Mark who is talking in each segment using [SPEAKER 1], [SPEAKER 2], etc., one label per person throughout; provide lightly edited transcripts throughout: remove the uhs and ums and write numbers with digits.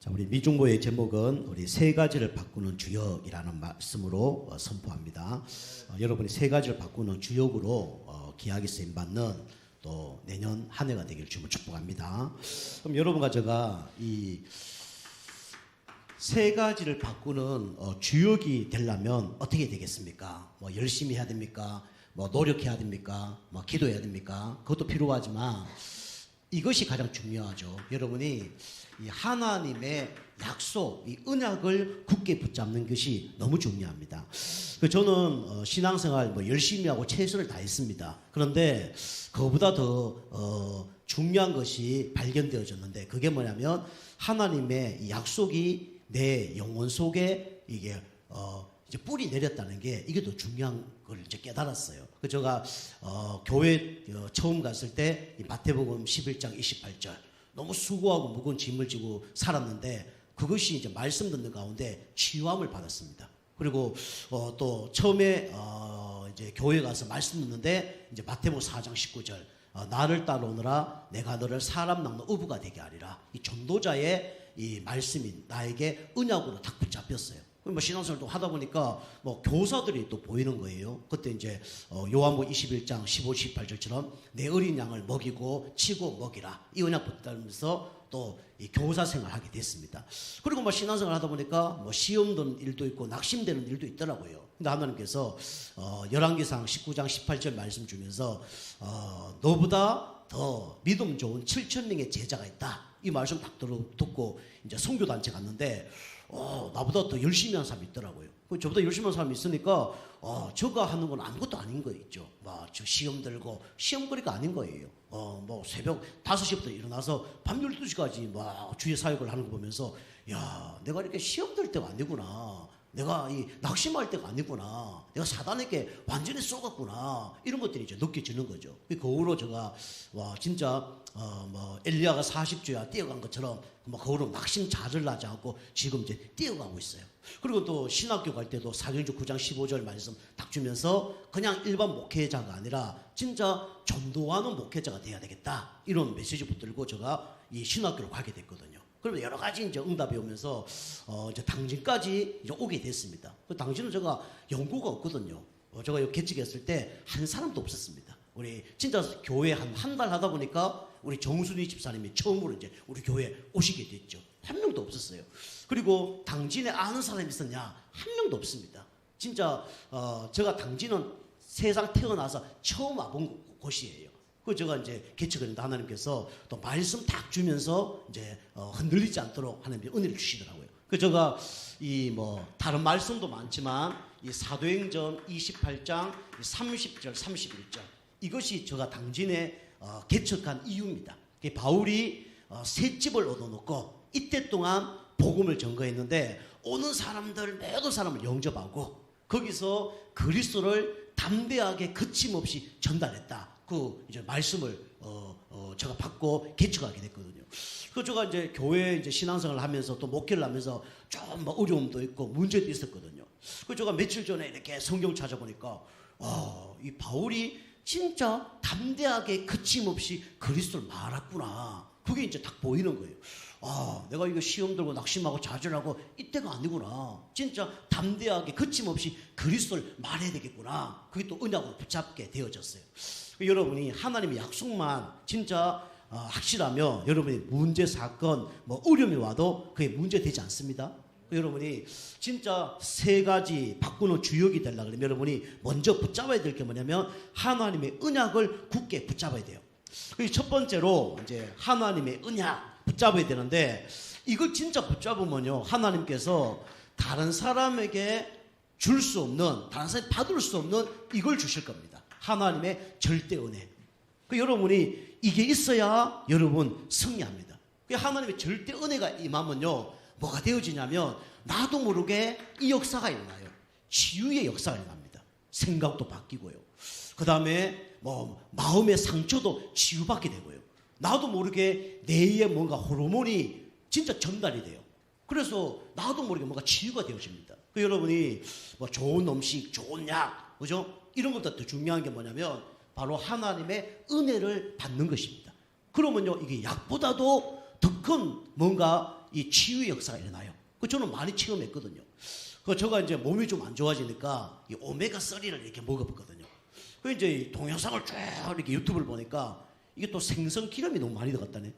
[SPEAKER 1] 자, 우리 미중보의 제목은 우리 세 가지를 바꾸는 주역이라는 말씀으로 선포합니다. 여러분이 세 가지를 바꾸는 주역으로 기약이 쓰임 받는 또 내년 한 해가 되기를 주님을 축복합니다. 그럼 여러분과 제가 이 세 가지를 바꾸는 주역이 되려면 어떻게 되겠습니까? 뭐 열심히 해야 됩니까? 뭐 노력해야 됩니까? 뭐 기도해야 됩니까? 그것도 필요하지만 이것이 가장 중요하죠. 여러분이 이 하나님의 약속, 이 언약을 굳게 붙잡는 것이 너무 중요합니다. 저는 신앙생활 뭐 열심히 하고 최선을 다했습니다. 그런데 그거보다 더 중요한 것이 발견되어졌는데 그게 뭐냐면 하나님의 이 약속이 내 영혼 속에 이게 이제 뿌리 내렸다는 게 이게 더 중요한 걸 이제 깨달았어요. 그 제가 교회 처음 갔을 때 이 마태복음 11장 28절 너무 수고하고 무거운 짐을 지고 살았는데 그것이 이제 말씀 듣는 가운데 치유함을 받았습니다. 그리고 또 처음에 이제 교회 가서 말씀 듣는데 이제 마태복음 4장 19절 나를 따라오너라 내가 너를 사람 낚는 어부가 되게 하리라. 이 전도자의 이 말씀이 나에게 언약으로 탁 붙잡혔어요. 뭐 신앙생활도 하다 보니까 뭐 교사들이 또 보이는 거예요. 그때 이제 요한복음 21장 15, 18절처럼 내 어린 양을 먹이고 치고 먹이라 이 언약 붙들면서 또 이 교사 생활하게 됐습니다. 그리고 뭐 신앙생활 하다 보니까 뭐 시험 드는 일도 있고 낙심되는 일도 있더라고요. 근데 하나님께서 열왕기상 19장 18절 말씀 주면서 너보다 더 믿음 좋은 7,000명의 제자가 있다. 이 말씀 딱 듣고 이제 선교단체 갔는데 나보다 더 열심히 하는 사람이 있더라고요. 저보다 열심히 하는 사람이 있으니까 저가 하는 건 아무것도 아닌 거 있죠. 저 시험 들고 시험거리가 아닌 거예요. 뭐 새벽 5시부터 일어나서 밤 12시까지 주의 사역을 하는 거 보면서 야 내가 이렇게 시험 들 때가 아니구나. 내가 이 낙심할 때가 아니구나. 내가 사단에게 완전히 쏘갔구나. 이런 것들이 이제 느껴지는 거죠. 그 후로 제가 진짜 뭐 엘리야가 40주야 뛰어간 것처럼 뭐 그 후로 낙심 좌절나지 않고 지금 이제 뛰어가고 있어요. 그리고 또 신학교 갈 때도 사도행전 9장 15절 말씀 딱 주면서 그냥 일반 목회자가 아니라 진짜 전도하는 목회자가 돼야 되겠다. 이런 메시지 붙들고 제가 이 신학교를 가게 됐거든요. 그러면 여러 가지 이제 응답이 오면서 이제 당진까지 이제 오게 됐습니다. 그 당진은 제가 연고가 없거든요. 제가 여기 개척했을 때 한 사람도 없었습니다. 우리 진짜 교회 한 달 하다 보니까 우리 정순희 집사님이 처음으로 이제 우리 교회에 오시게 됐죠. 한 명도 없었어요. 그리고 당진에 아는 사람이 있었냐? 한 명도 없습니다. 진짜 제가 당진은 세상 태어나서 처음 와본 곳이에요. 그 제가 이제 개척을 했는데 하나님께서 또 말씀 딱 주면서 이제 흔들리지 않도록 하나님이 은혜를 주시더라고요. 그 제가 이 뭐 다른 말씀도 많지만 이 사도행전 28장 30절 31절 이것이 제가 당진에 개척한 이유입니다. 바울이 새 집을 얻어놓고 이때 동안 복음을 전거했는데 오는 사람들 모든 사람을 영접하고 거기서 그리스도를 담대하게 거침없이 전달했다. 그 이제 말씀을 제가 받고 개척하게 됐거든요. 그 제가 이제 교회 이제 신앙생활을 하면서 또 목회를 하면서 좀 뭐 어려움도 있고 문제도 있었거든요. 그 제가 며칠 전에 이렇게 성경 찾아보니까 이 바울이 진짜 담대하게 거침없이 그리스도를 말했구나. 그게 이제 딱 보이는 거예요. 내가 이거 시험 들고 낙심하고 좌절하고 이때가 아니구나. 진짜 담대하게 거침없이 그리스도를 말해야 되겠구나. 그게 또 언약으로 붙잡게 되어졌어요. 여러분이 하나님의 약속만 진짜 확실하면 여러분이 문제, 사건, 뭐 어려움이 와도 그게 문제되지 않습니다. 여러분이 진짜 세 가지 바꾸는 주역이 되려고 그러면 여러분이 먼저 붙잡아야 될 게 뭐냐면 하나님의 언약을 굳게 붙잡아야 돼요. 첫 번째로 이제 하나님의 언약 붙잡아야 되는데 이걸 진짜 붙잡으면요 하나님께서 다른 사람에게 줄 수 없는 다른 사람이 받을 수 없는 이걸 주실 겁니다. 하나님의 절대 은혜. 여러분이 이게 있어야 여러분 승리합니다. 하나님의 절대 은혜가 임하면요 뭐가 되어지냐면 나도 모르게 이 역사가 일어나요. 치유의 역사가 일어납니다. 생각도 바뀌고요. 그 다음에 뭐 마음의 상처도 치유받게 되고요. 나도 모르게 뇌에 뭔가 호르몬이 진짜 전달이 돼요. 그래서 나도 모르게 뭔가 치유가 되어집니다. 여러분이 뭐 좋은 음식, 좋은 약, 그죠? 이런 것보다 더 중요한 게 뭐냐면 바로 하나님의 은혜를 받는 것입니다. 그러면요 이게 약보다도 더 큰 뭔가 이 치유의 역사가 일어나요. 그 저는 많이 체험했거든요. 그 제가 이제 몸이 좀 안 좋아지니까 이 오메가3를 이렇게 먹어봤거든요. 그 이제 동영상을 쭉 이렇게 유튜브를 보니까 이게 또 생선 기름이 너무 많이 들어갔다네.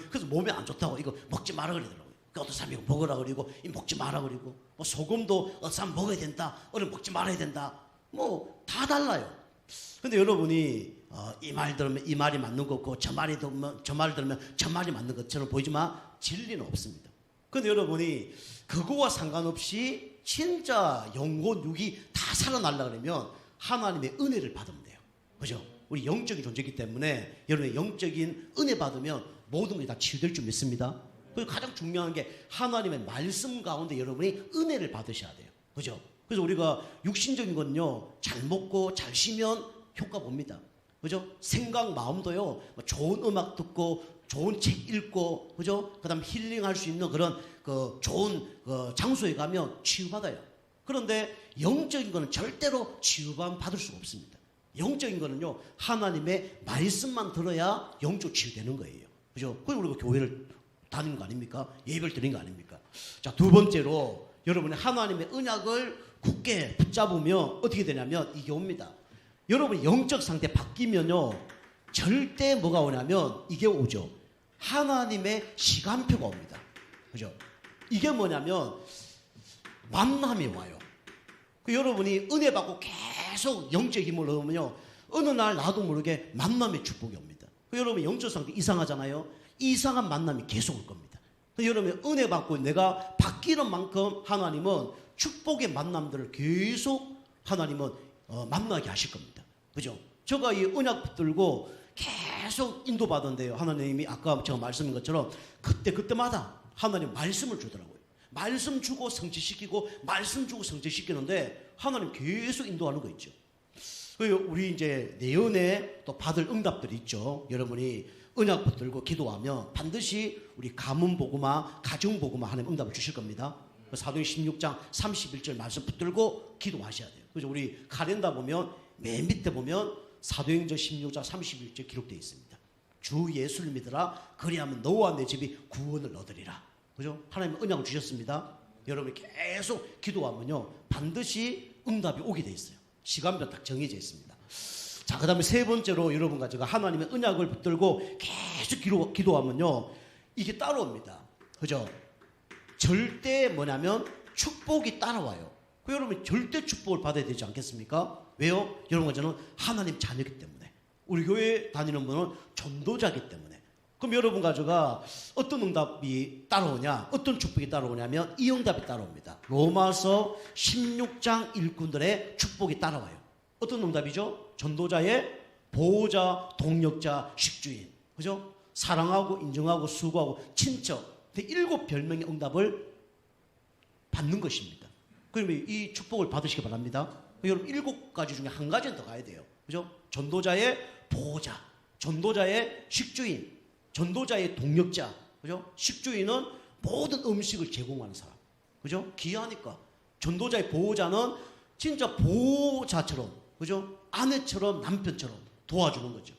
[SPEAKER 1] 그래서 몸에 안 좋다고 이거 먹지 마라 그러더라고요. 그 어떤 사람이 먹으라 그러고 이 먹지 마라 그러고 뭐 소금도 어떤 사람 먹어야 된다. 어느 먹지 말아야 된다. 뭐 다 달라요. 근데 여러분이 이 말 들으면 이 말이 맞는 거고 저 말이 들으면 저 말을 들으면 저 말이 맞는 것처럼 보이지만 진리는 없습니다. 근데 여러분이 그거와 상관없이 진짜 영혼 육이 다 살아나려 그러면 하나님의 은혜를 받으면 돼요. 그죠? 우리 영적인 존재이기 때문에 여러분의 영적인 은혜 받으면 모든 것이 다 치유될 줄 믿습니다. 그리고 가장 중요한 게 하나님의 말씀 가운데 여러분이 은혜를 받으셔야 돼요. 그죠? 그래서 우리가 육신적인 건요, 잘 먹고 잘 쉬면 효과 봅니다. 그죠? 생각, 마음도요, 좋은 음악 듣고, 좋은 책 읽고, 그죠? 그 다음 힐링할 수 있는 그런 좋은 장소에 가면 치유받아요. 그런데 영적인 거는 절대로 치유받 받을 수가 없습니다. 영적인 거는요, 하나님의 말씀만 들어야 영적 치유되는 거예요. 그죠? 그리고 우리가 교회를 다니는 거 아닙니까? 예배를 드리는 거 아닙니까? 자, 두 번째로 여러분이 하나님의 언약을 굳게 붙잡으면 어떻게 되냐면 이게 옵니다. 여러분 영적 상태 바뀌면요 절대 뭐가 오냐면 이게 오죠. 하나님의 시간표가 옵니다. 그죠? 이게 뭐냐면 만남이 와요. 여러분이 은혜 받고 계속 영적 힘을 얻으면요 어느 날 나도 모르게 만남의 축복이 옵니다. 여러분 영적 상태 이상하잖아요. 이상한 만남이 계속 올 겁니다. 여러분 은혜 받고 내가 바뀌는 만큼 하나님은 축복의 만남들을 계속 하나님은 만나게 하실 겁니다. 그죠? 제가 이 언약 붙들고 계속 인도받은데요. 하나님이 아까 제가 말씀인 것처럼 그때마다 하나님 말씀을 주더라고요. 말씀 주고 성취시키고 말씀 주고 성취시키는데 하나님 계속 인도하는 거 있죠. 우리 이제 내연에 또 받을 응답들이 있죠. 여러분이 언약 붙들고 기도하면 반드시 우리 가문 복음화, 가정 복음화 하나님 응답을 주실 겁니다. 사도행전 16장 31절 말씀 붙들고 기도하셔야 돼요. 그래서 우리 카렌다 보면 맨 밑에 보면 사도행전 16장 31절 기록되어 있습니다. 주 예수를 믿으라 그리하면 너와 내 집이 구원을 얻으리라. 그죠? 하나님 언약을 주셨습니다. 여러분이 계속 기도하면요 반드시 응답이 오게 돼 있어요. 시간표 딱 정해져 있습니다. 자, 그 다음에 세 번째로 여러분과 제가 하나님의 언약을 붙들고 계속 기도하면요 이게 따라옵니다. 그죠? 절대 뭐냐면 축복이 따라와요. 여러분 절대 축복을 받아야 되지 않겠습니까? 왜요? 여러분과 저는 하나님 자녀이기 때문에, 우리 교회 다니는 분은 전도자이기 때문에. 그럼 여러분과 제가 어떤 응답이 따라오냐, 어떤 축복이 따라오냐면 이 응답이 따라옵니다. 로마서 16장 일꾼들의 축복이 따라와요. 어떤 응답이죠? 전도자의 보호자, 동력자, 식주인. 그죠? 사랑하고 인정하고 수고하고 친척. 7 별명의 응답을 받는 것입니다. 그러면 이 축복을 받으시기 바랍니다. 여러분 7가지 중에 한 가지는 더 가야 돼요. 그죠? 전도자의 보호자, 전도자의 식주인, 전도자의 동력자. 그죠? 식주인은 모든 음식을 제공하는 사람. 그죠? 귀하니까. 전도자의 보호자는 진짜 보호자처럼, 그죠? 아내처럼 남편처럼 도와주는 거죠.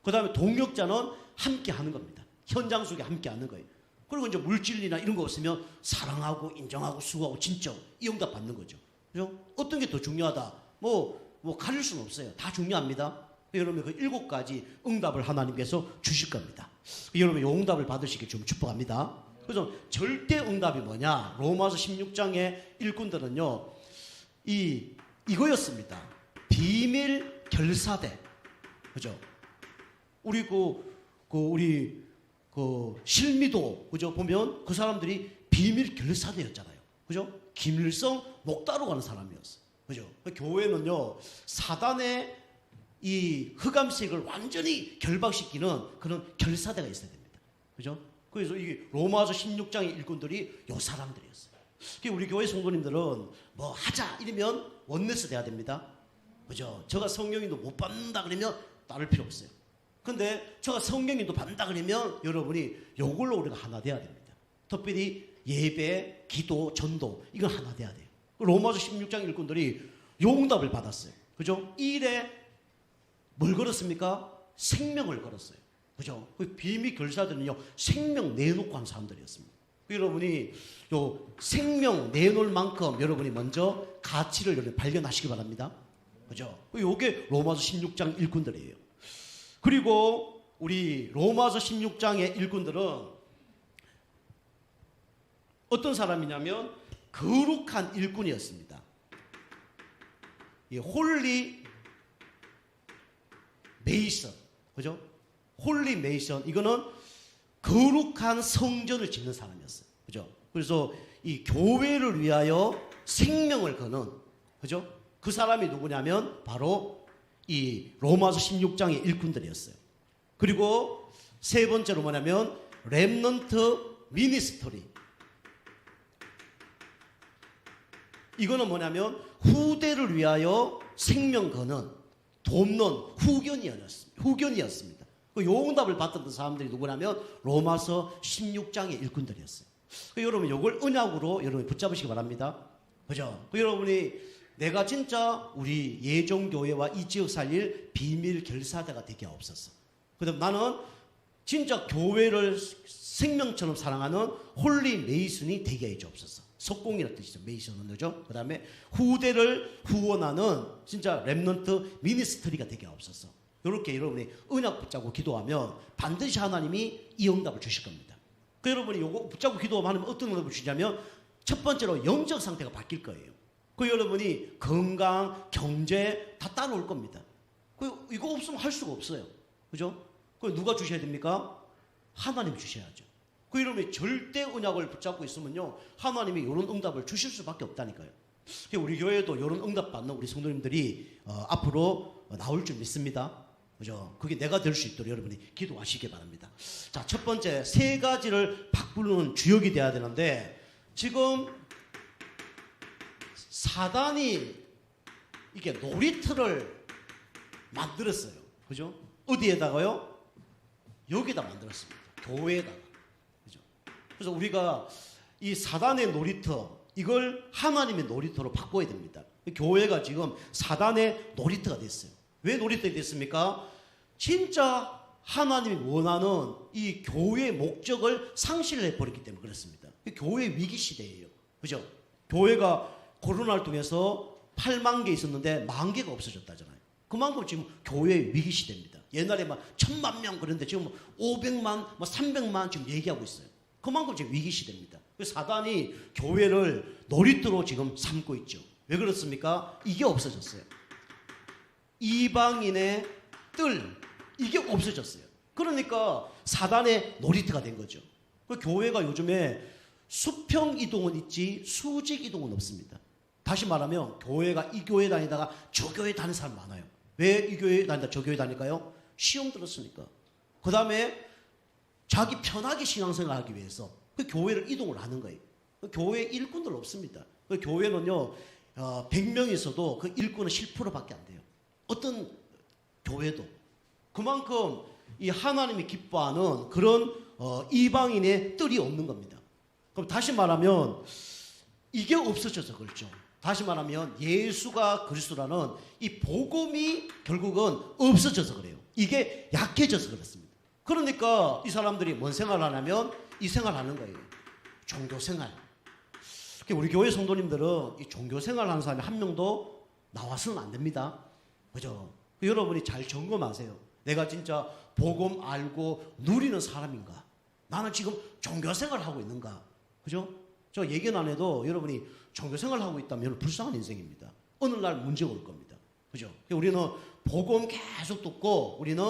[SPEAKER 1] 그 다음에 동력자는 함께 하는 겁니다. 현장 속에 함께 하는 거예요. 그리고 이제 물질이나 이런 거 없으면 사랑하고 인정하고 수고하고 진정 이 응답 받는 거죠. 그죠? 어떤 게 더 중요하다? 뭐 가릴 수는 없어요. 다 중요합니다. 여러분 그 7가지 응답을 하나님께서 주실 겁니다. 여러분 이 응답을 받으시길 좀 축복합니다. 그래서 절대 응답이 뭐냐? 로마서 16장의 일꾼들은요 이거였습니다. 비밀 결사대. 그죠? 우리 우리 실미도, 그죠? 보면 그 사람들이 비밀 결사대였잖아요. 그죠? 김일성 목따로 가는 사람이었어. 그죠? 교회는요, 사단의 이 흑암색을 완전히 결박시키는 그런 결사대가 있어야 됩니다. 그죠? 그래서 이게 로마서 16장의 일꾼들이 요 사람들이었어요. 우리 교회 성도님들은 뭐 하자 이러면 원내스 돼야 됩니다. 그죠? 제가 성령님도 못 받는다 그러면 따를 필요 없어요. 근데 제가 성령님도 받는다 그러면 여러분이 요걸로 우리가 하나 돼야 됩니다. 특별히 예배, 기도, 전도 이건 하나 돼야 돼요. 로마서 16장 일꾼들이 요 응답을 받았어요. 그죠? 이 일에 뭘 걸었습니까? 생명을 걸었어요. 그죠? 그 비밀 결사들은요 생명 내놓고 한 사람들이었습니다. 여러분이 요 생명 내놓을 만큼 여러분이 먼저 가치를 여러분 발견하시기 바랍니다. 그죠? 요게 로마서 16장 일꾼들이에요. 그리고 우리 로마서 16장의 일꾼들은 어떤 사람이냐면 거룩한 일꾼이었습니다. 이 홀리 메이선, 그죠? 홀리 메이선, 이거는 거룩한 성전을 짓는 사람이었어요. 그죠? 그래서 이 교회를 위하여 생명을 거는, 그죠? 그 사람이 누구냐면 바로 이 로마서 16장의 일꾼들이었어요. 그리고 세 번째로 뭐냐면 렘넌트 미니스터리. 이거는 뭐냐면 후대를 위하여 생명 거는 돕는 후견이었습니다. 그 요응답을 받던 사람들이 누구냐면 로마서 16장의 일꾼들이었어요. 여러분 요걸 언약으로 여러분이 붙잡으시기 바랍니다. 그죠? 여러분이 내가 진짜 우리 예종교회와 이 지역 살릴 비밀 결사대가 되게 없었어. 그다음 나는 진짜 교회를 생명처럼 사랑하는 홀리 메이슨이 되게 해 주옵소서. 석공이라는 뜻이죠. 메이슨은 그죠? 그다음에 후대를 후원하는 진짜 렘넌트 미니스트리가 되게 없었어. 이렇게 여러분이 언약 붙잡고 기도하면 반드시 하나님이 이 응답을 주실 겁니다. 그 여러분이 요거 붙잡고 기도하면 어떤 응답을 주냐면 첫 번째로 영적 상태가 바뀔 거예요. 그 여러분이 건강, 경제 다 따라올 겁니다. 그 이거 없으면 할 수가 없어요. 그죠? 그 누가 주셔야 됩니까? 하나님이 주셔야죠. 그 여러분이 절대 언약을 붙잡고 있으면요, 하나님이 이런 응답을 주실 수밖에 없다니까요. 우리 교회도 이런 응답 받는 우리 성도님들이 앞으로 나올 줄 믿습니다. 그죠? 그게 내가 될 수 있도록 여러분이 기도하시기 바랍니다. 자, 첫 번째 세 가지를 바꾸는 주역이 돼야 되는데 지금 사단이 이게 놀이터를 만들었어요. 그죠? 어디에다가요? 여기다 만들었습니다. 교회에다가. 그죠? 그래서 우리가 이 사단의 놀이터, 이걸 하나님의 놀이터로 바꿔야 됩니다. 교회가 지금 사단의 놀이터가 됐어요. 왜 놀이터가 됐습니까? 진짜 하나님이 원하는 이 교회의 목적을 상실해 버렸기 때문에 그렇습니다. 교회 위기 시대예요. 그죠? 교회가 코로나를 통해서 8만 개 있었는데 10,000개가 없어졌다잖아요. 그만큼 지금 교회 위기 시대입니다. 옛날에 막 1,000만 명 그런데 지금 500만, 300만 지금 얘기하고 있어요. 그만큼 지금 위기 시대입니다. 사단이 교회를 놀이터로 지금 삼고 있죠. 왜 그렇습니까? 이게 없어졌어요. 이방인의 뜰, 이게 없어졌어요. 그러니까 사단의 놀이터가 된 거죠. 교회가 요즘에 수평 이동은 있지 수직 이동은 없습니다. 다시 말하면 교회가 이 교회 다니다가 저 교회 다니는 사람 많아요. 왜 이 교회 다니다 저 교회 다닐까요? 시험 들었으니까. 그 다음에 자기 편하게 신앙생활 하기 위해서 그 교회를 이동을 하는 거예요. 그 교회 일꾼들 없습니다. 그 교회는요 100명 있어도 그 일꾼은 10%밖에 안 돼요. 어떤 교회도 그만큼 이 하나님이 기뻐하는 그런 이방인의 뜰이 없는 겁니다. 그럼 다시 말하면 이게 없어져서 그렇죠. 다시 말하면 예수가 그리스도라는 이 복음이 결국은 없어져서 그래요. 이게 약해져서 그렇습니다. 그러니까 이 사람들이 뭔 생활을 하냐면 이 생활하는 거예요. 종교생활. 우리 교회 성도님들은 이 종교생활 하는 사람이 한 명도 나와서는 안 됩니다. 그죠? 여러분이 잘 점검하세요. 내가 진짜 복음 알고 누리는 사람인가? 나는 지금 종교생활 하고 있는가? 그죠? 저 얘기는 안 해도 여러분이 종교생활 하고 있다면 불쌍한 인생입니다. 어느 날 문제가 올 겁니다. 그죠? 우리는 복음 계속 듣고 우리는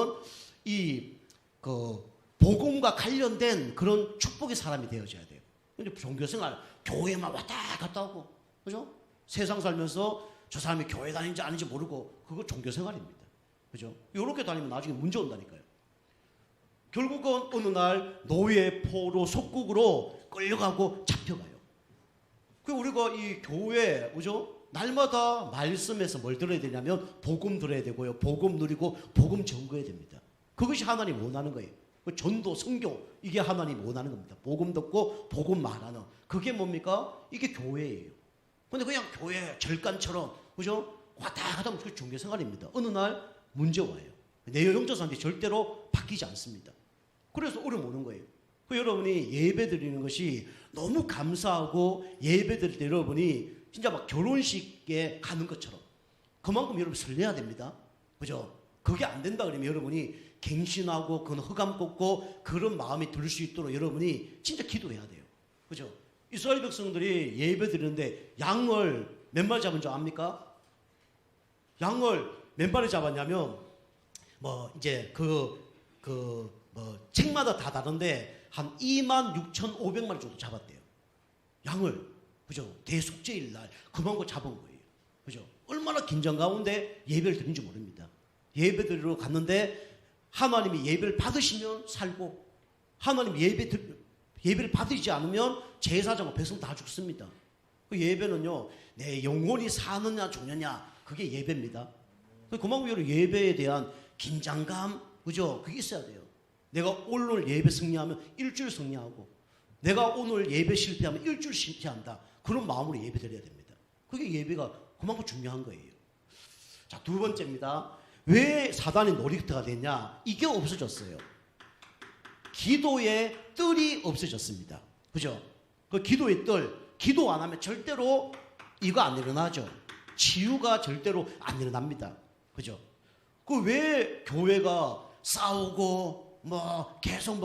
[SPEAKER 1] 복음과 관련된 그런 축복의 사람이 되어져야 돼요. 근데 종교생활, 교회만 왔다 갔다 하고, 그죠? 세상 살면서 저 사람이 교회 다니는지 아닌지 모르고, 그거 종교생활입니다. 그죠? 이렇게 다니면 나중에 문제 온다니까요. 결국은 어느 날 노예, 포로, 속국으로 끌려가고 잡혀가요. 그 우리가 이 교회, 그죠? 날마다 말씀에서 뭘 들어야 되냐면 복음 들어야 되고요. 복음 누리고 복음 전거해야 됩니다. 그것이 하나님 원하는 거예요. 전도, 성교, 이게 하나님 원하는 겁니다. 복음 듣고 복음 말하는. 그게 뭡니까? 이게 교회예요. 근데 그냥 교회 절간처럼, 그죠? 왔다 갔다 하면 그게 종교생활입니다. 어느 날 문제 와요. 내 영적 상태 절대로 바뀌지 않습니다. 그래서 어려움 오는 거예요. 그 여러분이 예배 드리는 것이 너무 감사하고 예배 드릴 때 여러분이 진짜 막 결혼식에 가는 것처럼 그만큼 여러분 설레야 됩니다. 그죠? 그게 안 된다 그러면 여러분이 갱신하고 그건 흑암 꽂고 그런 마음이 들 수 있도록 여러분이 진짜 기도해야 돼요. 그죠? 이스라엘 백성들이 예배 드리는데 양을 몇 마리 잡은 줄 압니까? 양을 몇 마리 잡았냐면 뭐 이제 뭐 책마다 다 다른데 한 26,500마리 정도 잡았대요. 양을. 그죠? 대속죄일 날 그만큼 잡은 거예요. 그죠? 얼마나 긴장 가운데 예배를 드린지 모릅니다. 예배 드리러 갔는데 하나님이 예배를 받으시면 살고 하나님이 예배를 받으시지 않으면 제사장과 백성 다 죽습니다. 그 예배는요, 내 영혼이 사느냐 죽느냐 그게 예배입니다. 그만큼 여러분 예배에 대한 긴장감, 그죠? 그게 있어야 돼요. 내가 오늘 예배 승리하면 일주일 승리하고 내가 오늘 예배 실패하면 일주일 실패한다. 그런 마음으로 예배 드려야 됩니다. 그게 예배가 그만큼 중요한 거예요. 자, 두 번째입니다. 왜 사단의 놀이터가 됐냐? 이게 없어졌어요. 기도의 뜰이 없어졌습니다. 그죠? 그 기도의 뜰, 기도 안 하면 절대로 이거 안 일어나죠. 치유가 절대로 안 일어납니다. 그죠? 그 왜 교회가 싸우고 뭐 계속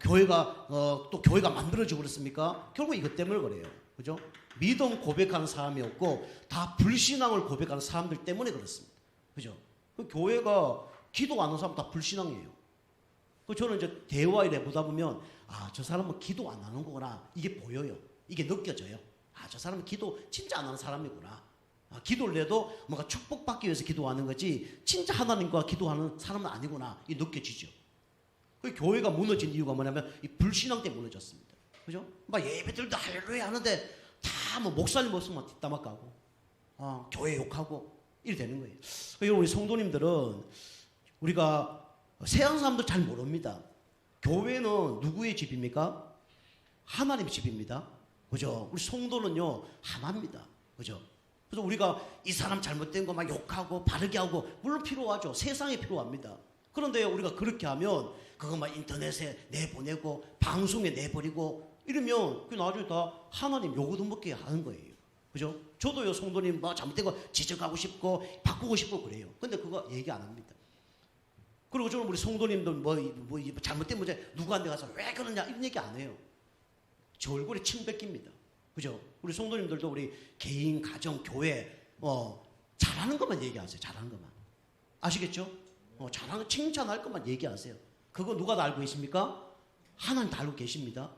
[SPEAKER 1] 교회가 또 교회가 만들어지고 그렇습니까? 결국 이것 때문에 그래요. 그죠? 믿음 고백하는 사람이 없고 다 불신앙을 고백하는 사람들 때문에 그렇습니다. 그죠? 그 교회가 기도 안 하는 사람 다 불신앙이에요. 그 저는 이제 대화를 해보다 보면 저 사람은 기도 안 하는 거구나. 이게 보여요. 이게 느껴져요. 저 사람은 기도 진짜 안 하는 사람이구나. 기도를 해도 뭔가 축복받기 위해서 기도하는 거지 진짜 하나님과 기도하는 사람은 아니구나. 이게 느껴지죠. 그 교회가 무너진 이유가 뭐냐면 이 불신앙 때문에 무너졌습니다. 그죠? 막 예배들도 할렐루야 하는데 다 뭐 목사님 모습만 뒷담화 까고 교회 욕하고 이래 되는 거예요. 그러니까 우리 성도님들은 우리가 세상 사람들 잘 모릅니다. 교회는 누구의 집입니까? 하나님의 집입니다. 그죠? 우리 성도는요 하나입니다. 그죠? 그래서 우리가 이 사람 잘못된 거 막 욕하고 바르게 하고 물론 필요하죠. 세상에 필요합니다. 그런데 우리가 그렇게 하면 그거 막 인터넷에 내보내고 방송에 내버리고 이러면 그 나중에 다 하나님 요거도 먹게 하는 거예요. 그죠? 저도요 성도님 뭐 잘못된 거 지적하고 싶고 바꾸고 싶고 그래요. 근데 그거 얘기 안 합니다. 그리고 저는 우리 성도님들 뭐 잘못된 문제 누구한테 가서 왜 그러냐 이런 얘기 안 해요. 저 얼굴에 침 뱉깁니다. 그죠? 우리 성도님들도 우리 개인, 가정, 교회 잘하는 것만 얘기하세요. 잘하는 것만. 아시겠죠? 잘하는 거 칭찬할 것만 얘기하세요. 그거 누가 다 알고 계십니까? 하나님 다 알고 계십니다.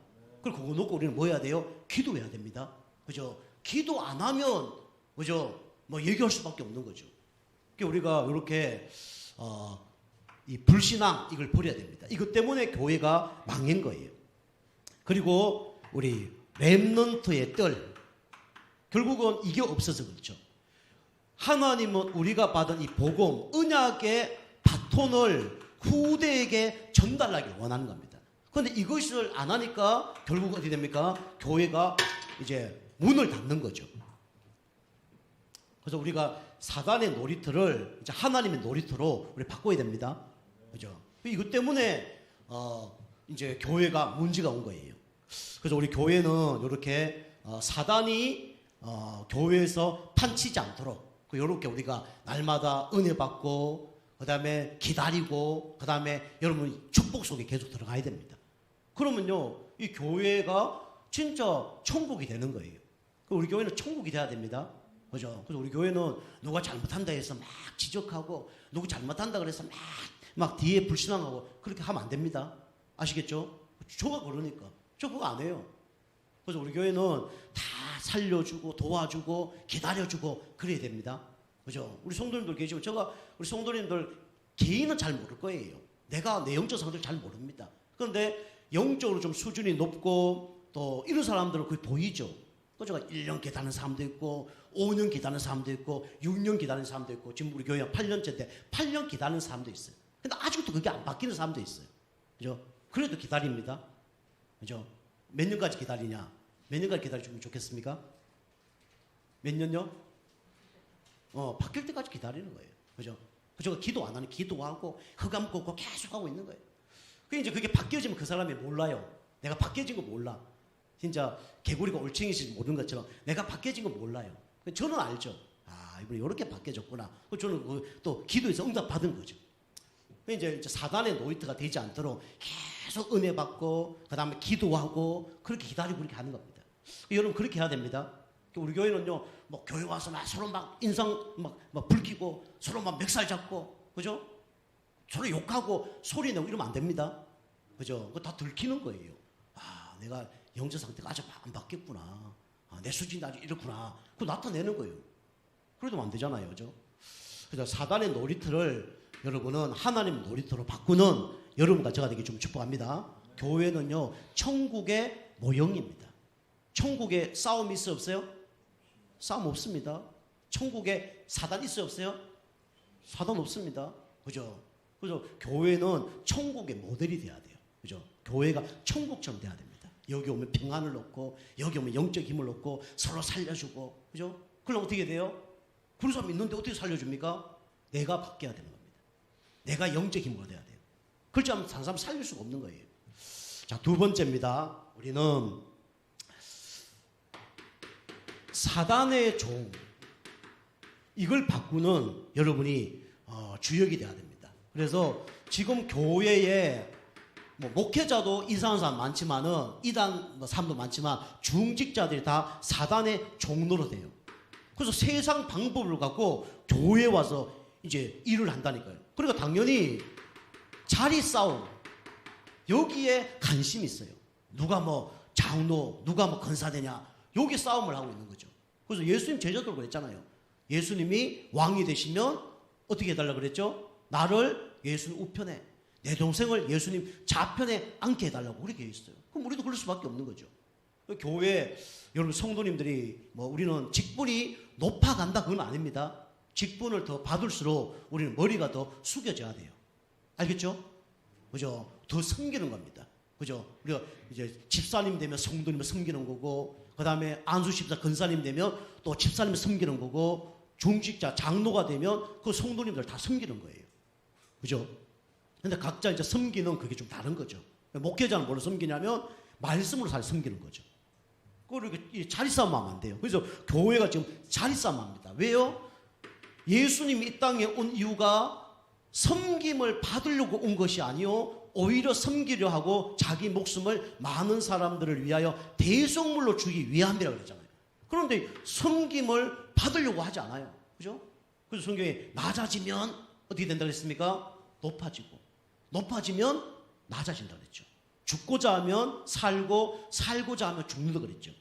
[SPEAKER 1] 그리고 그거 놓고 우리는 뭐 해야 돼요? 기도해야 됩니다. 그죠? 기도 안 하면 그죠? 뭐 얘기할 수밖에 없는 거죠. 그러니까 우리가 이렇게 이 불신앙 이걸 버려야 됩니다. 이것 때문에 교회가 망한 거예요. 그리고 우리 렘넌트의 뜰 결국은 이게 없어서 그렇죠. 하나님은 우리가 받은 이 복음 언약의 바톤을 후대에게 전달하기 원하는 겁니다. 그런데 이것을 안 하니까 결국 어떻게 됩니까? 교회가 이제 문을 닫는 거죠. 그래서 우리가 사단의 놀이터를 이제 하나님의 놀이터로 우리 바꿔야 됩니다. 그죠? 이것 때문에 이제 교회가 문제가 온 거예요. 그래서 우리 교회는 이렇게 사단이 교회에서 판치지 않도록 이렇게 우리가 날마다 은혜 받고 그다음에 기다리고 그다음에 여러분 축복 속에 계속 들어가야 됩니다. 그러면요 이 교회가 진짜 천국이 되는 거예요. 우리 교회는 천국이 돼야 됩니다. 그죠? 그래서 우리 교회는 누가 잘못한다 해서 막 지적하고 누구 잘못한다 그래서 막 뒤에 불신앙하고 그렇게 하면 안 됩니다. 아시겠죠? 저가 그러니까 저 그거 안 해요. 그래서 우리 교회는 다 살려주고 도와주고 기다려주고 그래야 됩니다. 그죠? 우리 성도님들 계시고 제가 우리 성도님들 개인은 잘 모를 거예요. 내가 내 영적 상태를 잘 모릅니다. 그런데 영적으로 좀 수준이 높고 또 이런 사람들은 그게 보이죠. 그 제가 1년 기다리는 사람도 있고 5년 기다리는 사람도 있고 6년 기다리는 사람도 있고 지금 우리 교회가 8년째인데 8년 기다리는 사람도 있어요. 근데 아직도 그게 안 바뀌는 사람도 있어요. 그죠? 그래도 기다립니다. 그죠? 몇 년까지 기다리냐? 몇 년까지 기다려주면 좋겠습니까? 몇 년요? 바뀔 때까지 기다리는 거예요. 그죠? 그죠? 기도 안 하는 기도하고 흑암 꽂고 계속 하고 있는 거예요. 그게 이제 그게 바뀌어지면 그 사람이 몰라요. 내가 바뀌어진 거 몰라. 진짜 개구리가 올챙이인지 모르는 것처럼 내가 바뀌어진 거 몰라요. 저는 알죠. 아, 이번에 이렇게 바뀌어졌구나. 저는 또 기도해서 응답 받은 거죠. 이제 사단의 노이트가 되지 않도록 계속 은혜 받고 그 다음에 기도하고 그렇게 기다리고 그렇게 하는 겁니다. 여러분 그렇게 해야 됩니다. 우리 교회는요, 뭐 교회 와서 막 서로 막 인상 막 불키고 서로 막 멱살 잡고, 그죠? 서로 욕하고 소리 내고 이러면 안 됩니다. 그죠? 그거 다 들키는 거예요. 아, 내가 영적 상태가 아직 안 바뀌었구나. 아, 내 수준이 아직 이렇구나. 그거 나타내는 거예요. 그래도 안 되잖아요. 그죠? 그래서 사단의 놀이터를 여러분은 하나님 놀이터로 바꾸는 여러분과 제가 되게 좀 축복합니다. 교회는요, 천국의 모형입니다. 천국에 싸움이 있어요, 없어요? 싸움 없습니다. 천국에 사단 있어요, 없어요? 사단 없습니다. 그죠? 그래서 교회는 천국의 모델이 돼야 돼요. 그죠? 교회가 천국처럼 돼야 됩니다. 여기 오면 평안을 얻고, 여기 오면 영적 힘을 얻고, 서로 살려주고, 그죠? 그럼 어떻게 돼요? 그런 사람 있는데 어떻게 살려줍니까? 내가 바뀌어야 되는 겁니다. 내가 영적 힘을 돼야 돼요. 그렇지 않으면 다른 사람 살릴 수가 없는 거예요. 자, 두 번째입니다. 우리는 사단의 종, 이걸 바꾸는 여러분이 주역이 돼야 됩니다. 그래서 지금 교회에 뭐 목회자도 이상한 사람 많지만은 이단 사람도 많지만 중직자들이 다 사단의 종로로 돼요. 그래서 세상 방법을 갖고 교회에 와서 이제 일을 한다니까요. 그러니까 당연히 자리 싸움, 여기에 관심이 있어요. 누가 뭐 장로, 누가 뭐 건사되냐, 여기 싸움을 하고 있는 거죠. 그래서 예수님 제자들 그랬잖아요. 예수님이 왕이 되시면 어떻게 해달라고 그랬죠? 나를 예수님 우편에, 내 동생을 예수님 좌편에 앉게 해달라고 그렇게 했어요. 그럼 우리도 그럴 수밖에 없는 거죠. 교회 여러분 성도님들이 뭐 우리는 직분이 높아간다 그건 아닙니다. 직분을 더 받을수록 우리는 머리가 더 숙여져야 돼요. 알겠죠? 그죠? 더 섬기는 겁니다. 그죠? 우리가 이제 집사님 되면 성도님을 섬기는 거고, 그 다음에 안수집사 근사님 되면 또 집사님을 섬기는 거고, 중직자 장로가 되면 그 성도님들 다 섬기는 거예요. 그죠? 근데 각자 이제 섬기는 그게 좀 다른 거죠. 목회자는 뭘로 섬기냐면 말씀으로 잘 섬기는 거죠. 그리고 자리 싸움하면 안 돼요. 그래서 교회가 지금 자리 싸움합니다. 왜요? 예수님이 이 땅에 온 이유가 섬김을 받으려고 온 것이 아니요, 오히려 섬기려 하고 자기 목숨을 많은 사람들을 위하여 대속물로 주기 위함이라고 그랬잖아요. 그런데 섬김을 받으려고 하지 않아요. 그죠? 그래서 성경에 낮아지면 어떻게 된다고 했습니까? 높아지고, 높아지면 낮아진다고 그랬죠. 죽고자 하면 살고, 살고자 하면 죽는다 그랬죠.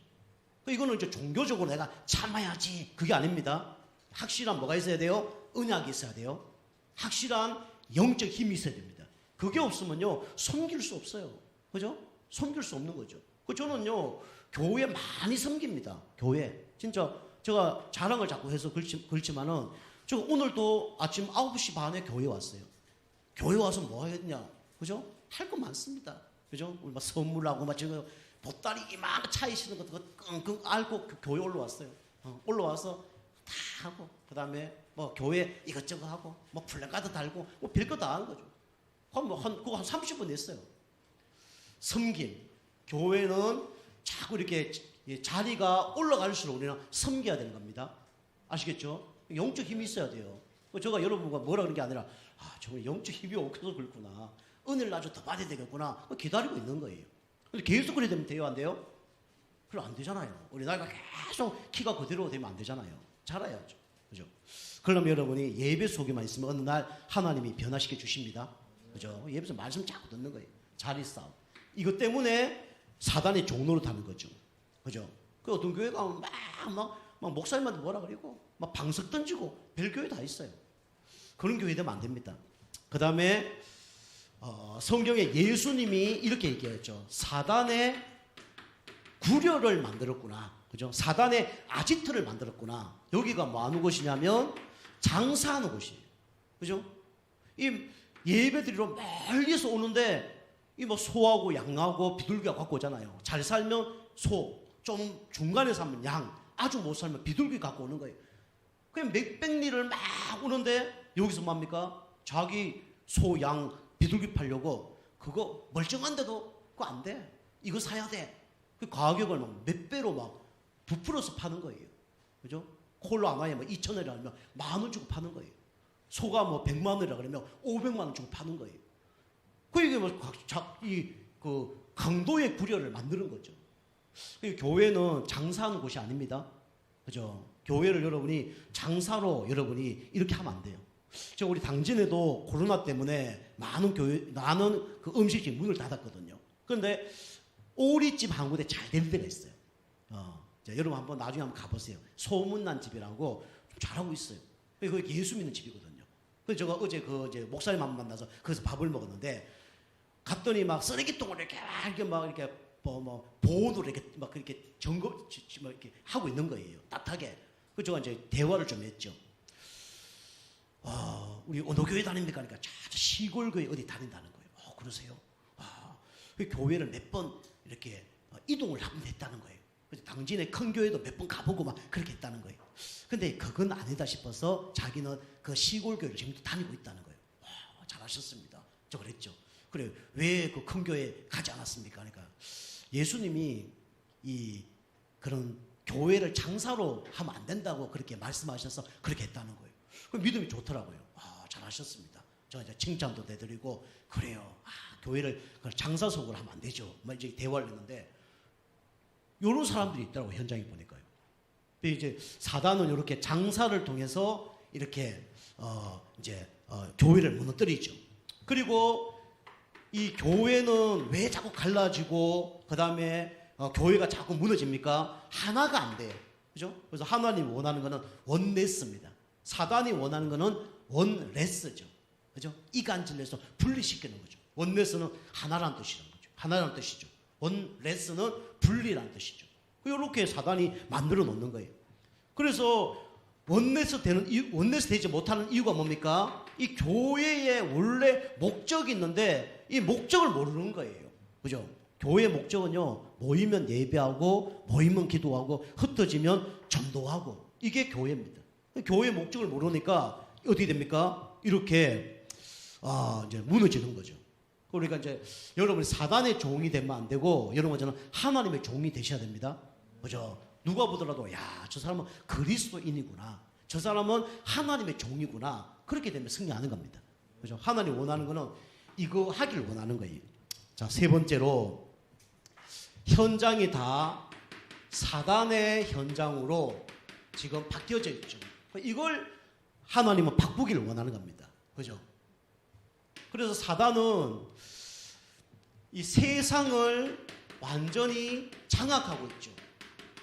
[SPEAKER 1] 이거는 이제 종교적으로 내가 참아야지, 그게 아닙니다. 확실한 뭐가 있어야 돼요? 언약이 있어야 돼요. 확실한 영적 힘이 있어야 됩니다. 그게 없으면요, 섬길 수 없어요. 그죠? 섬길 수 없는 거죠. 저는요, 교회 많이 섬깁니다. 교회. 진짜 제가 자랑을 자꾸 해서 그렇지만은, 저 오늘도 아침 9시 반에 교회 왔어요. 교회 와서 뭐 했냐? 그죠? 할 거 많습니다. 그죠? 우리 막 선물하고 막 지금 보따리 이만 차이시는 것도 끙끙 앓고 교회 올라왔어요. 올라와서 다 하고, 그 다음에 뭐 교회 이것저것 하고, 뭐 플래카드 달고, 뭐 별거 다 한 거죠. 그거 한 30분 했어요. 섬김. 교회는 자꾸 이렇게 자리가 올라갈수록 우리는 섬겨야 되는 겁니다. 아시겠죠? 영적 힘이 있어야 돼요. 제가 여러분과 뭐라 그런 게 아니라, 아, 정말 영적 힘이 없어서 그렇구나. 은혜를 아주 더 받아야 되겠구나. 기다리고 있는 거예요. 근데 계속 그래 되면 돼요, 안 돼요? 그럼 안 되잖아요. 우리 나이가 계속 키가 그대로 되면 안 되잖아요. 자라야죠. 그죠? 그러면 여러분이 예배 속에만 있으면 어느 날 하나님이 변화시켜 주십니다. 그죠? 예배에서 말씀 자꾸 듣는 거예요. 자리 싸움. 이것 때문에 사단의 종로로 타는 거죠. 그죠? 그 어떤 교회 가면 막 목사님한테 뭐라 그러고, 막 방석 던지고, 별교회 다 있어요. 그런 교회 되면 안 됩니다. 그 다음에, 성경에 예수님이 이렇게 얘기했죠. 사단의 구려를 만들었구나. 그죠? 사단의 아지트를 만들었구나. 여기가 뭐 하는 곳이냐면 장사하는 곳이에요. 그죠? 이 예배드리러 멀리서 오는데 이 뭐 소하고 양하고 비둘기가 갖고 오잖아요. 잘 살면 소, 좀 중간에 살면 양, 아주 못 살면 비둘기 갖고 오는 거예요. 그냥 몇백 리를 막 오는데 여기서 뭡니까? 자기 소, 양, 비둘기 팔려고 그거 멀쩡한데도 그거 안 돼. 이거 사야 돼. 그 가격을 막 몇 배로 막 부풀어서 파는 거예요. 그죠? 콜라 하나에 뭐 2,000원이라면 10,000원 주고 파는 거예요. 소가 뭐 100만 원이라 그러면 500만 원 주고 파는 거예요. 그게 뭐 그 강도의 구려를 만드는 거죠. 교회는 장사하는 곳이 아닙니다. 그죠? 교회를 여러분이 장사로 여러분이 이렇게 하면 안 돼요. 저 우리 당진에도 코로나 때문에 많은 그 음식점이 문을 닫았거든요. 그런데 오리집 한 군데 잘 되는 데가 있어요. 자, 여러분 한번 나중에 한번 가보세요. 소문난 집이라고 좀 잘하고 있어요. 그게 예수 믿는 집이거든요. 그래서 제가 어제 이제 목사님 한 번 만나서 거기서 밥을 먹었는데 갔더니 막 쓰레기통을 이렇게 보호를 이렇게 점거 이렇게 하고 있는 거예요. 따뜻하게. 그래서 제가 이제 대화를 좀 했죠. 우리 어느 교회 다닙니까? 그러니까 저 시골 교회 어디 다닌다는 거예요. 그러세요? 그 교회를 몇 번 이렇게 이동을 한번 했다는 거예요. 그래서 당진의 큰 교회도 몇 번 가보고 막 그렇게 했다는 거예요. 근데 그건 아니다 싶어서 자기는 그 시골 교회를 지금도 다니고 있다는 거예요. 잘하셨습니다. 저 그랬죠. 그래, 왜 그 큰 교회 가지 않았습니까? 그러니까 예수님이 그런 교회를 장사로 하면 안 된다고 그렇게 말씀하셔서 그렇게 했다는 거예요. 그 믿음이 좋더라고요. 잘하셨습니다. 제가 이제 칭찬도 해드리고, 그래요. 교회를 장사속으로 하면 안 되죠. 이제 대화를 했는데, 이런 사람들이 있더라고요. 현장에 보니까요. 근데 이제 사단은 이렇게 장사를 통해서 이렇게, 교회를 무너뜨리죠. 그리고 이 교회는 왜 자꾸 갈라지고, 그 다음에 교회가 자꾸 무너집니까? 하나가 안 돼요. 그죠? 그래서 하나님이 원하는 것은 원네스입니다. 사단이 원하는 것은 원레스죠. 그죠? 이간질내서 분리시키는 거죠. 원네스는 하나라는 뜻이라는 거죠. 하나라는 뜻이죠. 원레스는 분리라는 뜻이죠. 이렇게 사단이 만들어 놓는 거예요. 그래서 원네스 되지 못하는 이유가 뭡니까? 이 교회의 원래 목적이 있는데 이 목적을 모르는 거예요. 그죠? 교회의 목적은요, 모이면 예배하고, 모이면 기도하고, 흩어지면 전도하고, 이게 교회입니다. 교회의 목적을 모르니까 어떻게 됩니까? 이렇게 이제 무너지는 거죠. 그러니까 이제 여러분이 사단의 종이 되면 안 되고, 여러분 저는 하나님의 종이 되셔야 됩니다. 그죠? 누가 보더라도 저 사람은 그리스도인이구나, 저 사람은 하나님의 종이구나, 그렇게 되면 승리하는 겁니다. 그죠? 하나님 원하는 거는 이거 하길 원하는 거예요. 자, 세 번째로, 현장이 다 사단의 현장으로 지금 바뀌어져 있죠. 이걸 하나님은 바꾸기를 원하는 겁니다. 그죠? 그래서 사단은 이 세상을 완전히 장악하고 있죠.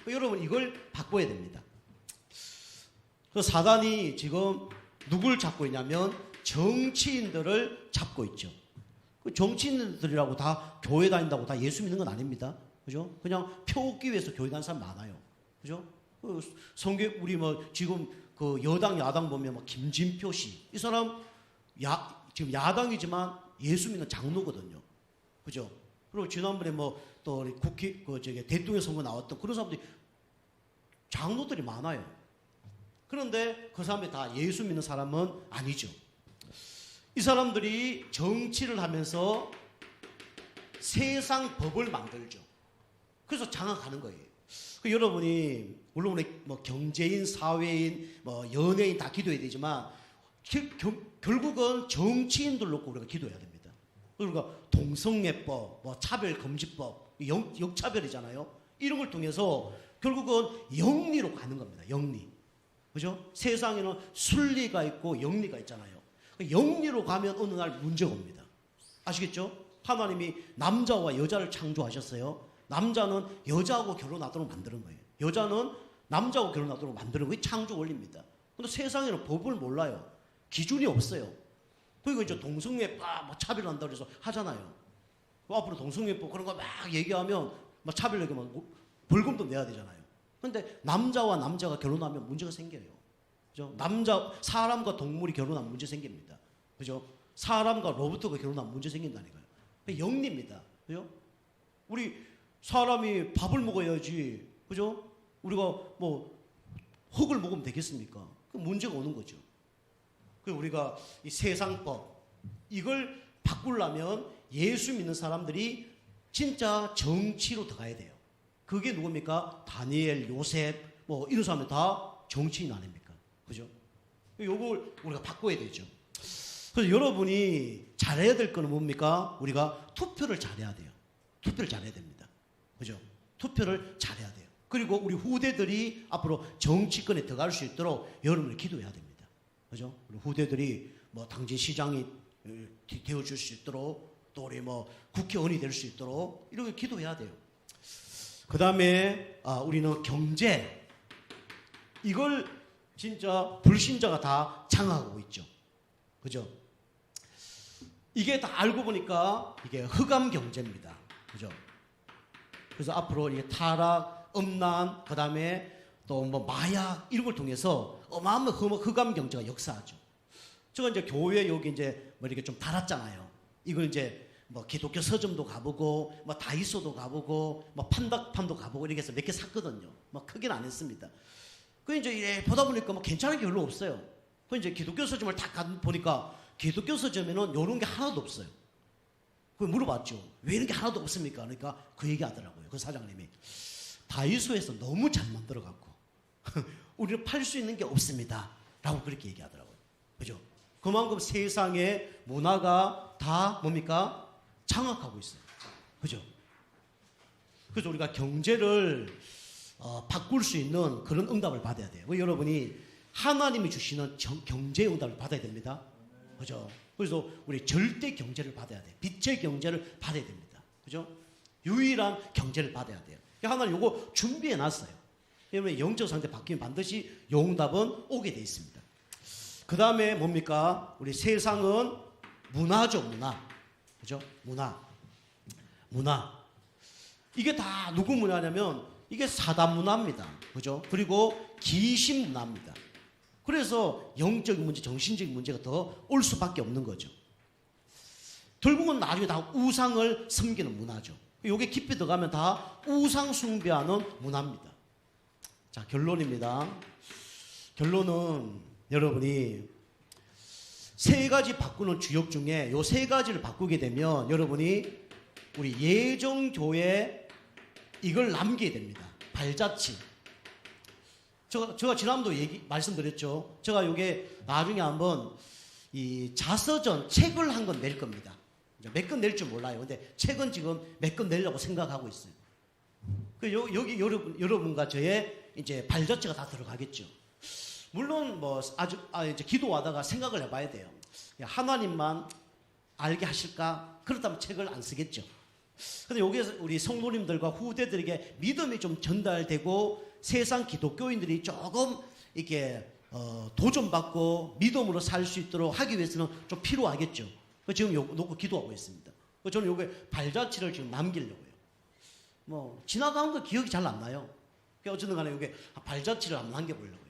[SPEAKER 1] 여러분, 이걸 바꿔야 됩니다. 그래서 사단이 지금 누굴 잡고 있냐면 정치인들을 잡고 있죠. 그 정치인들이라고 다 교회 다닌다고 다 예수 믿는 건 아닙니다. 그죠? 그냥 표 얻기 위해서 교회 다니는 사람 많아요. 그죠? 우리 지금 그 여당, 야당 보면 김진표 씨. 이 사람, 지금 야당이지만 예수 믿는 장로거든요. 그죠? 그리고 지난번에 또 대통령 선거 나왔던 그런 사람들이 장로들이 많아요. 그런데 그 사람들이 다 예수 믿는 사람은 아니죠. 이 사람들이 정치를 하면서 세상 법을 만들죠. 그래서 장악하는 거예요. 여러분이 물론 우리 경제인, 사회인, 연예인 다 기도해야 되지만 결국은 정치인들 놓고 우리가 기도해야 됩니다. 그러니까 동성애법, 차별금지법, 역차별이잖아요. 이런 걸 통해서 결국은 영리로 가는 겁니다. 영리. 그죠? 세상에는 순리가 있고 영리가 있잖아요. 영리로 가면 어느 날 문제가 옵니다. 아시겠죠? 하나님이 남자와 여자를 창조하셨어요. 남자는 여자하고 결혼하도록 만드는 거예요. 여자는 남자하고 결혼하도록 만드는 게 창조 원리입니다. 근데 세상에는 법을 몰라요. 기준이 없어요. 그리고 이제 동성애법 차별한다고 해서 하잖아요. 앞으로 동성애법 그런 거 막 얘기하면 차별 얘기하면 벌금도 내야 되잖아요. 근데 남자와 남자가 결혼하면 문제가 생겨요. 그죠? 사람과 동물이 결혼하면 문제 생깁니다. 그죠? 사람과 로봇가 결혼하면 문제 생긴다니까요. 영리입니다. 그죠? 우리 사람이 밥을 먹어야지. 그죠? 우리가 흙을 먹으면 되겠습니까? 그 문제가 오는 거죠. 그래서 우리가 이 세상법, 이걸 바꾸려면 예수 믿는 사람들이 진짜 정치로 들어가야 돼요. 그게 누굽니까? 다니엘, 요셉 뭐 이런 사람들 다 정치인 아닙니까? 그죠? 요걸 우리가 바꿔야 되죠. 그래서 여러분이 잘해야 될 거는 뭡니까? 우리가 투표를 잘해야 돼요. 투표를 잘해야 됩니다. 그죠? 투표를 잘해야 돼요. 그리고 우리 후대들이 앞으로 정치권에 들어갈 수 있도록 여러분이 기도해야 됩니다. 그죠? 우리 후대들이 뭐 당진 시장이 되어줄 수 있도록 또 우리 뭐 국회의원이 될 수 있도록 이렇게 기도해야 돼요. 그 다음에 우리는 경제, 이걸 진짜 불신자가 다 장악하고 있죠. 그죠? 이게 다 알고 보니까 이게 흑암 경제입니다. 그죠? 그래서 앞으로 이게 타락, 음란, 그 다음에 또 뭐 마약 이런 걸 통해서 어마어마한 흑암 경제가 역사하죠. 제가 이제 교회 여기 이제 뭐 이렇게 좀 달았잖아요. 이걸 이제 뭐 기독교 서점도 가보고 뭐 다이소도 가보고 뭐 판다판도 가보고 이렇게 해서 몇 개 샀거든요. 뭐 크게는 안 했습니다. 그 이제 보다 보니까 뭐 괜찮은 게 별로 없어요. 그 이제 기독교 서점을 다 보니까 기독교 서점에는 이런 게 하나도 없어요. 그 물어봤죠. 왜 이런 게 하나도 없습니까? 그러니까 그 얘기 하더라고요. 그 사장님이 다이소에서 너무 잘 만들어갖고 우리는 팔 수 있는 게 없습니다. 라고 그렇게 얘기하더라고요. 그죠? 그만큼 세상의 문화가 다 뭡니까? 장악하고 있어요. 그죠? 그래서 우리가 경제를 바꿀 수 있는 그런 응답을 받아야 돼요. 여러분이 하나님이 주시는 경제 응답을 받아야 됩니다. 그죠? 그래서 우리 절대 경제를 받아야 돼요. 빛의 경제를 받아야 됩니다. 그죠? 유일한 경제를 받아야 돼요. 하나님 요거 준비해 놨어요. 여러분 영적 상태 바뀌면 반드시 요 응답은 오게 돼 있습니다. 그 다음에 뭡니까? 우리 세상은 문화죠, 문화. 그죠? 문화. 이게 다 누구 문화냐면 이게 사단 문화입니다. 그죠? 그리고 귀신 문화입니다. 그래서 영적인 문제, 정신적인 문제가 더 올 수밖에 없는 거죠. 결국은 나중에 다 우상을 섬기는 문화죠. 이게 깊이 들어가면 다 우상 숭배하는 문화입니다. 자, 결론입니다. 결론은 여러분이 세 가지 바꾸는 주역 중에 요 세 가지를 바꾸게 되면 여러분이 우리 예정교회 이걸 남기게 됩니다. 발자취. 제가 지난번도 말씀드렸죠. 제가 요게 나중에 한번 이 자서전 책을 한 권 낼 겁니다. 몇 권 낼 줄 몰라요. 근데 책은 지금 몇 권 내려고 생각하고 있어요. 여기 여러분과 저의 이제 발자취가 다 들어가겠죠. 물론 뭐 이제 기도하다가 생각을 해봐야 돼요. 하나님만 알게 하실까? 그렇다면 책을 안 쓰겠죠. 근데 여기에서 우리 성도님들과 후대들에게 믿음이 좀 전달되고 세상 기독교인들이 조금 이렇게 도전받고 믿음으로 살 수 있도록 하기 위해서는 좀 필요하겠죠. 지금 요거 놓고 기도하고 있습니다. 저는 요게 발자취를 지금 남기려고요. 뭐 지나간 거 기억이 잘 안 나요. 어쨌든 간에 요게 발자취를 한번 남겨보려고요.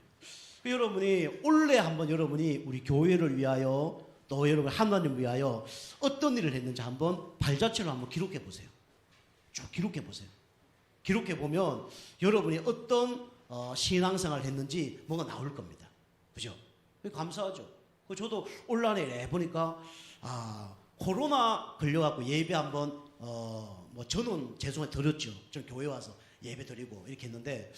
[SPEAKER 1] 여러분이 올해 한번 여러분이 우리 교회를 위하여 또 여러분 하나님을 위하여 어떤 일을 했는지 한번 발자취로 한번 기록해 보세요. 쭉 기록해 보세요. 기록해 보면 여러분이 어떤 신앙생활을 했는지 뭐가 나올 겁니다. 그죠? 감사하죠. 저도 온라인에 보니까 코로나 걸려갖고 예배 한번 뭐 저는 죄송해 드렸죠. 좀 교회 와서 예배 드리고 이렇게 했는데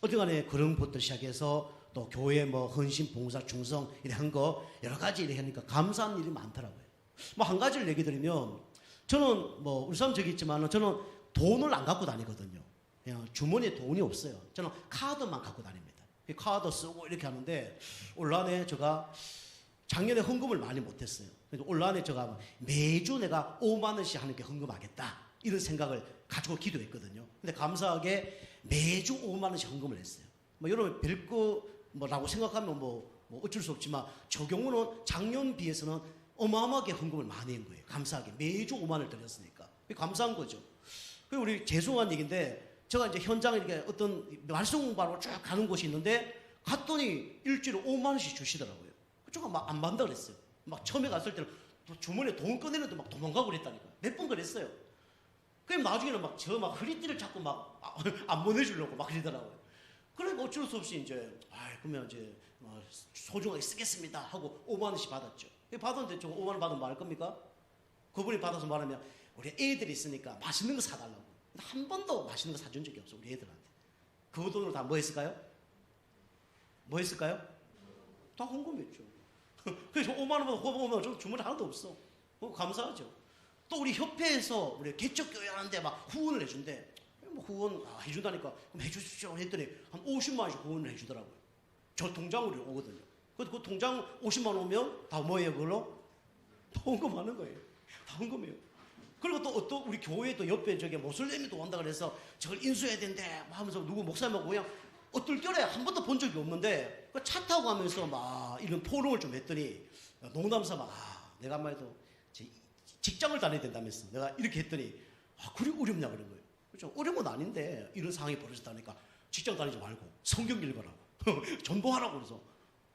[SPEAKER 1] 어쨌간에 그런 것부터 시작해서 또 교회 뭐 헌신, 봉사, 충성 이렇게 한 거 여러 가지 이렇게 하니까 감사한 일이 많더라고요. 뭐 한 가지를 얘기 드리면 저는 뭐 우리 사람 저기 있지만 저는 돈을 안 갖고 다니거든요. 그냥 주머니에 돈이 없어요. 저는 카드만 갖고 다닙니다. 카드 쓰고 이렇게 하는데 올한해 제가 작년에 헌금을 많이 못했어요. 그래서 올한해 제가 매주 내가 5만 원씩 하는 게 헌금하겠다 이런 생각을 가지고 기도했거든요. 근데 감사하게 매주 5만 원씩 헌금을 했어요. 뭐 여러분 별거 뭐라고 생각하면 뭐 어쩔 수 없지만 저 경우는 작년 비해서는 어마어마하게 헌금을 많이 한 거예요. 감사하게 매주 5만 원을 드렸으니까 감사한 거죠. 그리고 우리 죄송한 얘기인데 제가 이제 현장에 이렇게 어떤 말씀 공부하러 쭉 가는 곳이 있는데 갔더니 일주일에 5만 원씩 주시더라고요. 제가 막 안 받는다 그랬어요. 막 처음에 갔을 때는 주머니에 돈 꺼내는데 막 도망가고 그랬다니까. 몇 번 그랬어요. 그럼 나중에는 막 저 막 허리띠를 잡고 막 안 보내주려고 막 그러더라고요. 그러니까 어쩔 수 없이 이제 그러면 이제 소중하게 쓰겠습니다 하고 5만 원씩 받았죠. 받았는데 저 5만 원 받으면 뭐 할 겁니까? 그분이 받아서 말하면 우리 애들이 있으니까 맛있는 거 사달라고. 근데 한 번도 맛있는 거 사준 적이 없어, 우리 애들한테. 그 돈으로 다 뭐 했을까요? 뭐 했을까요? 다 헌금했죠. 그래서 5만 원보다 헌금하면 좀 주머니 하나도 없어. 감사하죠. 또 우리 협회에서 우리 개척교회 하는데 막 후원을 해준대. 뭐 후원 해준다니까 그럼 해주십시오 했더니 한 50만 원씩 후원을 해주더라고요. 저 통장으로 오거든요. 그 통장 50만 원 오면 다 뭐예요? 그걸로? 다 헌금하는 거예요. 다 헌금해요. 그리고 또 어떤 우리 교회 또 옆에 저기 모슬렘이 또 온다 그래서 저걸 인수해야 된대 하면서 누구 목사님하고 그냥 어떨결에 한 번도 본 적이 없는데 그 차 타고 가면서 막 이런 포럼을 좀 했더니 농담삼아 내가 말해도 직장을 다녀야 된다면서 내가 이렇게 했더니 그리 어렵냐 그런 거예요. 그렇죠? 어려운 건 아닌데 이런 상황이 벌어졌다니까 직장 다니지 말고 성경 읽어라고 전도하라고 그래서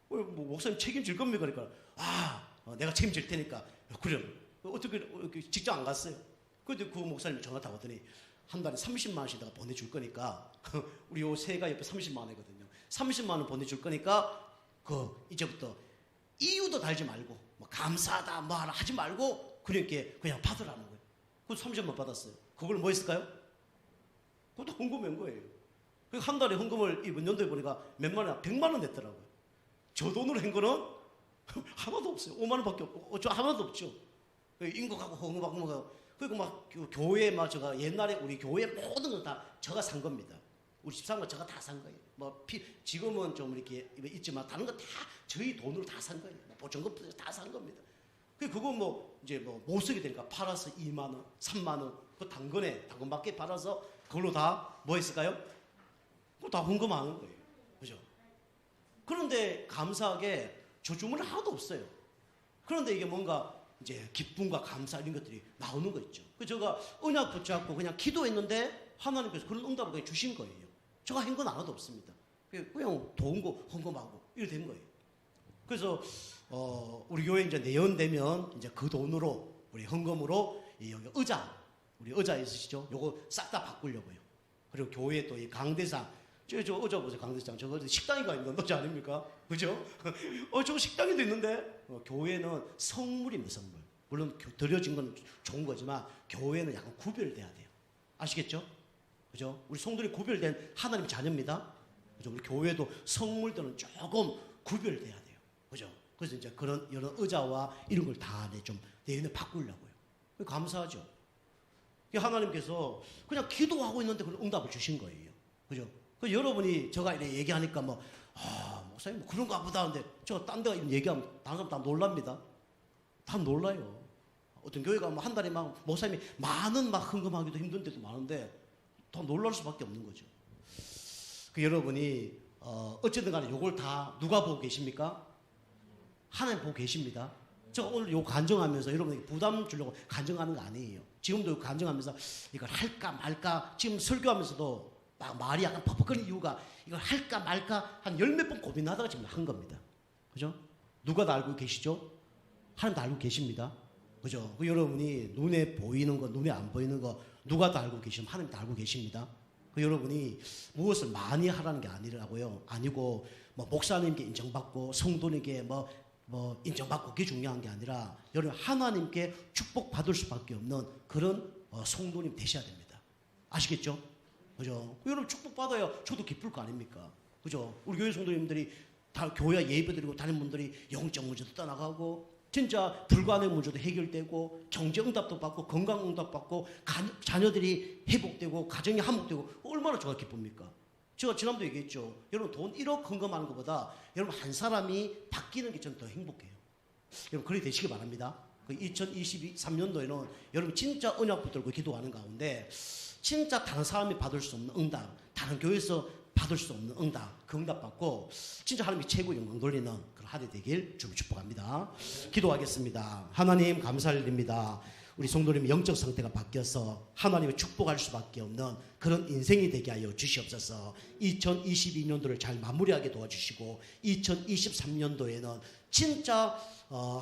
[SPEAKER 1] 뭐 목사님 책임질 겁니까? 그러니까 내가 책임질 테니까 그래 어떻게 직장 안 갔어요? 그런데 그 목사님이 전화 타거더니 한 달에 30만 원씩 내가 보내줄 거니까 우리 요 세가 옆에 30만 원이거든요. 30만 원 보내줄 거니까 이제부터 이유도 달지 말고 뭐 감사하다 뭐 하나 하지 말고 그냥 받으라는 거예요. 그래서 30만 원 받았어요. 그걸 뭐 했을까요? 그것도 헌금한 거예요. 한 달에 헌금을 이번 연도에 보니까 몇만 원, 100만 원 냈더라고요. 저 돈으로 한 거는 하나도 없어요. 5만 원밖에 없고 저 하나도 없죠. 인국하고 헌금하고 그리고 막 교회 막 제가 옛날에 우리 교회 모든 거 다 제가 산 겁니다. 우리 집사람과 제가 다 산 거예요. 지금은 좀 이렇게 있지만 다른 거 다 저희 돈으로 다 산 거예요. 보증금도 다 산 겁니다. 그거 이제 못 쓰게 되니까 팔아서 2만 원, 3만 원 그 당근밖에 팔아서 그걸로 다 뭐 했을까요? 그거 다 헌금하는 거예요. 그죠? 그런데 감사하게 저 주문이 하나도 없어요. 그런데 이게 뭔가 이제 기쁨과 감사 이런 것들이 나오는 거 있죠. 그래서 제가 언약 붙잡고 그냥 기도했는데 하나님께서 그런 응답을 그냥 주신 거예요. 제가 한 건 하나도 없습니다. 그냥 도운 거 헌금하고 이렇게 된 거예요. 그래서 우리 교회 이제 내년 되면 이제 그 돈으로 우리 헌금으로 여기 우리 의자 있으시죠? 요거 싹 다 바꾸려고요. 그리고 교회 또 이 강대상 저 의자 보세요. 강대상 저거 식당이가 있는 의자 아닙니까? 그죠? 저거 식당에도 있는데 교회는 성물입니다. 성물. 물론 드려진 건 좋은 거지만 교회는 약간 구별돼야 돼요. 아시겠죠? 그죠? 우리 성도들이 구별된 하나님 자녀입니다. 그죠? 우리 교회도 성물들은 조금 구별돼야 돼요. 그죠? 그래서 이제 그런 여러 의자와 이런 걸 다 좀 내년에 바꾸려고요. 감사하죠? 하나님께서 그냥 기도하고 있는데 그런 응답을 주신 거예요. 그죠? 그 여러분이 제가 이렇게 얘기하니까 목사님 그런가 보다 하는데 저 딴 데가 이런 얘기하면 다른 사람 다 놀랍니다. 다 놀라요. 어떤 교회가 한 달에 목사님이 많은 헌금하기도 힘든 데도 많은데 더 놀랄 수밖에 없는 거죠. 여러분이 어쨌든 간에 요걸 다 누가 보고 계십니까? 하나님 보고 계십니다. 제가 오늘 요 간증하면서 여러분에게 부담 주려고 간증하는 거 아니에요. 지금도 간증하면서 이걸 할까 말까 지금 설교하면서도 막 말이 약간 퍽퍽거리는 이유가 이걸 할까 말까 한 10몇 번 고민하다가 지금 한 겁니다. 그죠? 누가 다 알고 계시죠? 하나님 다 알고 계십니다. 그죠? 여러분이 눈에 보이는 거, 눈에 안 보이는 거 누가 다 알고 계시면 하나님 다 알고 계십니다. 여러분이 무엇을 많이 하라는 게 아니고 목사님께 인정받고 성도님께 인정받고 그게 중요한 게 아니라 여러분 하나님께 축복받을 수밖에 없는 그런 성도님 되셔야 됩니다. 아시겠죠? 그죠? 여러분 축복받아야 저도 기쁠 거 아닙니까? 그죠? 우리 교회 성도님들이 다 교회 예배드리고 다른 분들이 영적 문제도 떠나가고 진짜 불가능한 문제도 해결되고 경제 응답도 받고 건강 응답 받고 자녀들이 회복되고 가정이 화목되고 얼마나 저가 기쁩니까? 제가 지난번에 얘기했죠. 여러분 돈 1억 헌금하는 것보다 여러분 한 사람이 바뀌는 게 저는 더 행복해요. 여러분 그렇게 되시기 바랍니다. 2023년도에는 여러분 진짜 언약 붙들고 기도하는 가운데 진짜 다른 사람이 받을 수 없는 응답, 다른 교회에서 받을 수 없는 응답, 그 응답 받고 진짜 하나님이 최고 영광 돌리는 그런 한 해 되길 주님 축복합니다. 기도하겠습니다. 하나님 감사드립니다. 우리 성도님의 영적 상태가 바뀌어서 하나님의 축복할 수밖에 없는 그런 인생이 되게 하여 주시옵소서. 2022년도를 잘 마무리하게 도와주시고 2023년도에는 진짜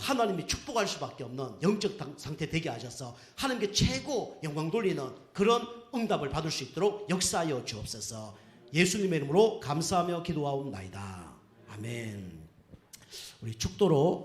[SPEAKER 1] 하나님이 축복할 수밖에 없는 영적 상태 되게 하셔서 하나님께 최고 영광 돌리는 그런 응답을 받을 수 있도록 역사하여 주옵소서. 예수님의 이름으로 감사하며 기도하옵나이다. 아멘. 우리 축도로